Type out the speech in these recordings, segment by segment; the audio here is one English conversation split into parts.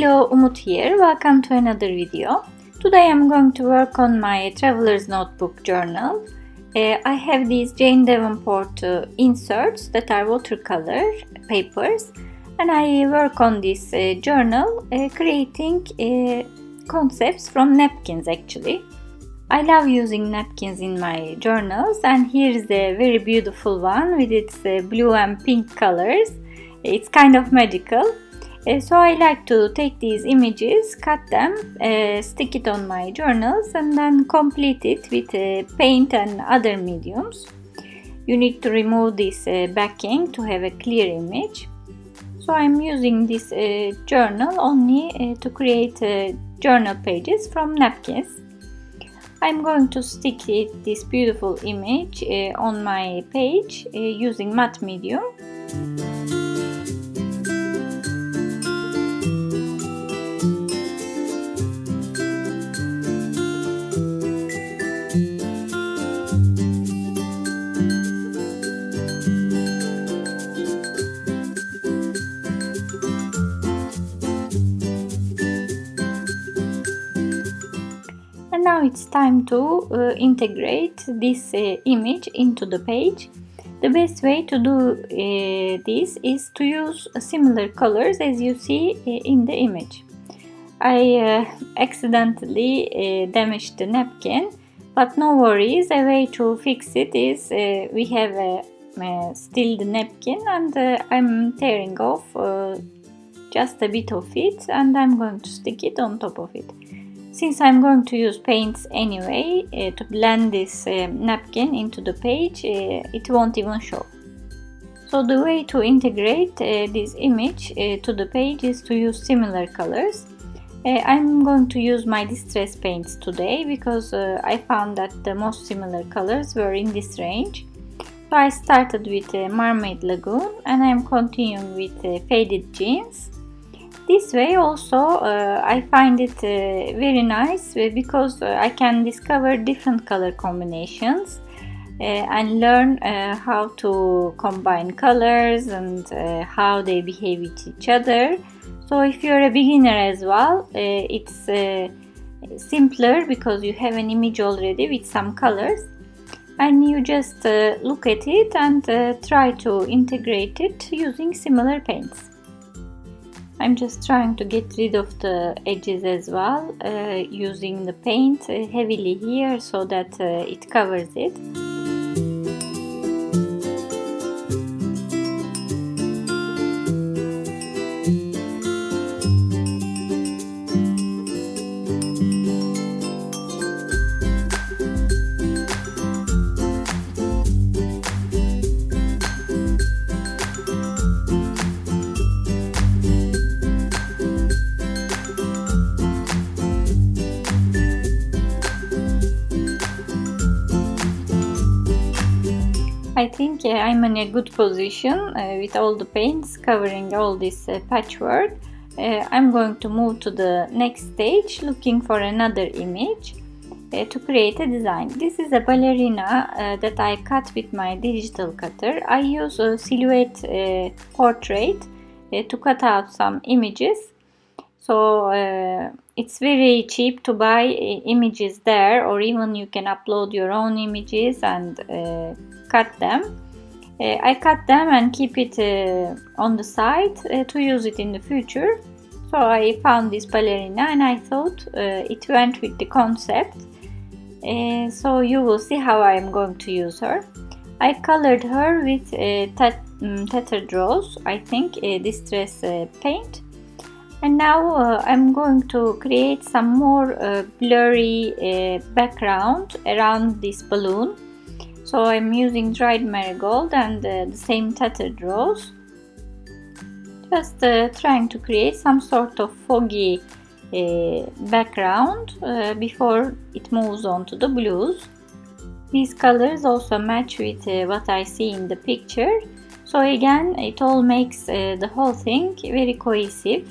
Hello, Umut here. Welcome to another video. Today I'm going to work on my traveler's notebook journal. I have these Jane Davenport inserts that are watercolor papers, and I work on this journal creating concepts from napkins actually. I love using napkins in my journals, and here is a very beautiful one with its blue and pink colors. It's kind of magical. So I like to take these images, cut them, stick it on my journals, and then complete it with paint and other mediums. You need to remove this backing to have a clear image. So I'm using this journal only to create journal pages from napkins. I'm going to stick this beautiful image on my page using matte medium. And now it's time to integrate this image into the page. The best way to do this is to use similar colors as you see in the image. I accidentally damaged the napkin, but no worries. A way to fix it is we have still the napkin, and I'm tearing off just a bit of it, and I'm going to stick it on top of it. Since I'm going to use paints anyway to blend this napkin into the page, it won't even show. So the way to integrate this image to the page is to use similar colors. I'm going to use my distress paints today because I found that the most similar colors were in this range. So I started with Mermaid Lagoon, and I'm continuing with Faded Jeans. This way also I find it very nice because I can discover different color combinations and learn how to combine colors and how they behave with each other. So if you're a beginner as well, it's simpler because you have an image already with some colors, and you just look at it and try to integrate it using similar paints. I'm just trying to get rid of the edges as well, using the paint heavily here so that it covers it. I think I'm in a good position with all the paints covering all this patchwork. I'm going to move to the next stage, looking for another image to create a design. This is a ballerina that I cut with my digital cutter. I use a silhouette portrait to cut out some images. So it's very cheap to buy images there, or even you can upload your own images and cut them. I cut them and keep it on the side to use it in the future. So I found this ballerina and I thought it went with the concept. So you will see how I am going to use her. I colored her with tattered rose, I think distress paint. And now I'm going to create some more blurry background around this balloon. So I'm using dried marigold and the same tattered rose. Just trying to create some sort of foggy background before it moves on to the blues. These colors also match with what I see in the picture. So again, it all makes the whole thing very cohesive.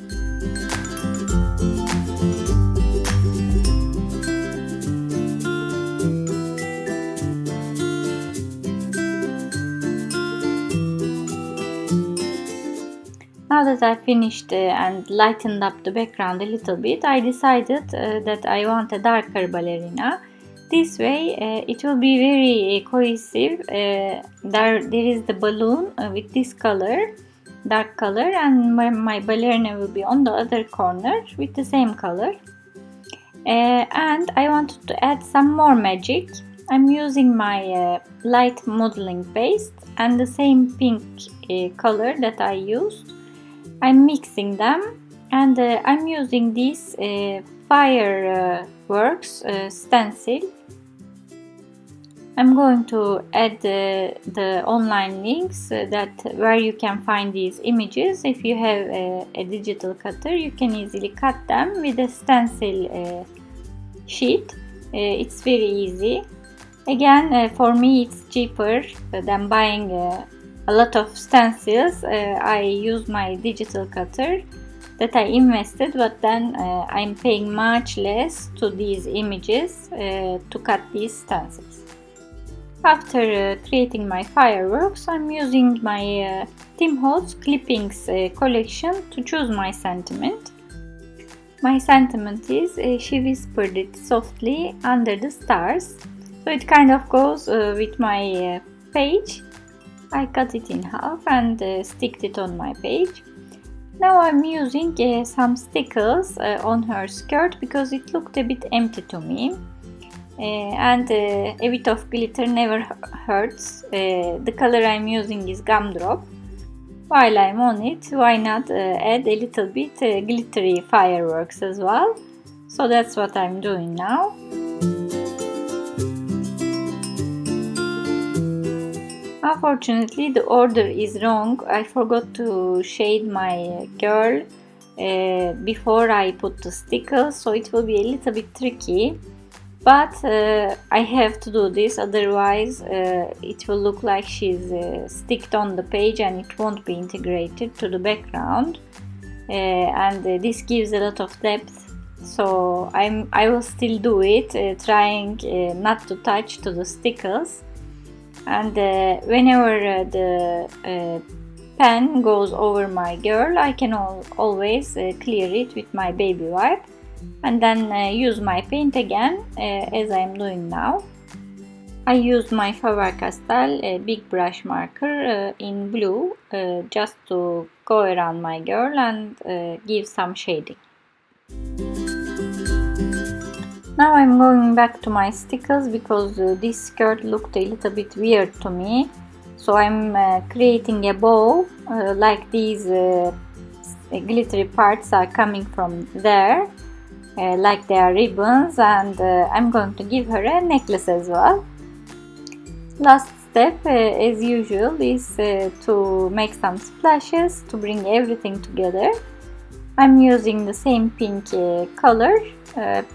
Now that I finished and lightened up the background a little bit, I decided that I want a darker ballerina. This way it will be very cohesive. There is the balloon with this color, dark color, and my ballerina will be on the other corner with the same color. And I wanted to add some more magic. I'm using my light modeling paste and the same pink color that I used. I'm mixing them, and I'm using this fireworks stencil. I'm going to add the online links where you can find these images. If you have a digital cutter, you can easily cut them with a stencil sheet. It's very easy. Again, for me it's cheaper than buying a lot of stencils. I use my digital cutter that I invested, but then I'm paying much less to these images to cut these stencils. After creating my fireworks, I'm using my Tim Holtz clippings collection to choose my sentiment. My sentiment is she whispered it softly under the stars. So it kind of goes with my page. I cut it in half and sticked it on my page. Now I'm using some stickles on her skirt because it looked a bit empty to me. And a bit of glitter never hurts. The color I'm using is gumdrop. While I'm on it, why not add a little bit glittery fireworks as well? So that's what I'm doing now. Unfortunately, the order is wrong. I forgot to shade my girl before I put the stickers, so it will be a little bit tricky. But I have to do this, otherwise it will look like she's sticked on the page and it won't be integrated to the background. And this gives a lot of depth, so I will still do it, trying not to touch to the stickers. And whenever the pen goes over my girl, I can always clear it with my baby wipe. And then use my paint again as I am doing now. I used my Faber-Castell big brush marker in blue just to go around my girl and give some shading. Now I'm going back to my stickers because this skirt looked a little bit weird to me. So I'm creating a bow like these glittery parts are coming from there. Like they are ribbons, and I'm going to give her a necklace as well. Last step as usual is to make some splashes to bring everything together. I'm using the same pink color,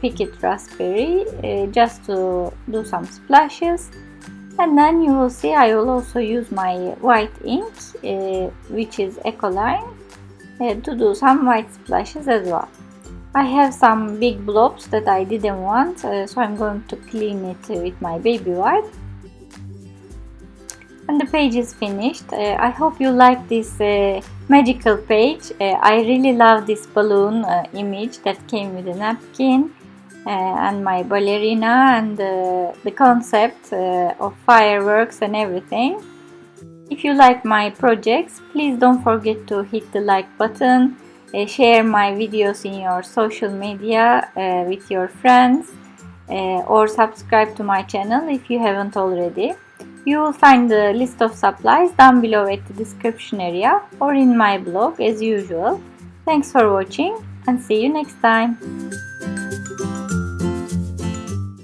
Picket Raspberry, just to do some splashes. And then you will see I will also use my white ink, which is Ecoline, to do some white splashes as well. I have some big blobs that I didn't want, so I'm going to clean it with my baby wipe. And the page is finished. I hope you like this magical page. I really love this balloon image that came with a napkin and my ballerina and the concept of fireworks and everything. If you like my projects, please don't forget to hit the like button. Share my videos in your social media with your friends, or subscribe to my channel if you haven't already. You will find the list of supplies down below at the description area or in my blog as usual. Thanks for watching and see you next time.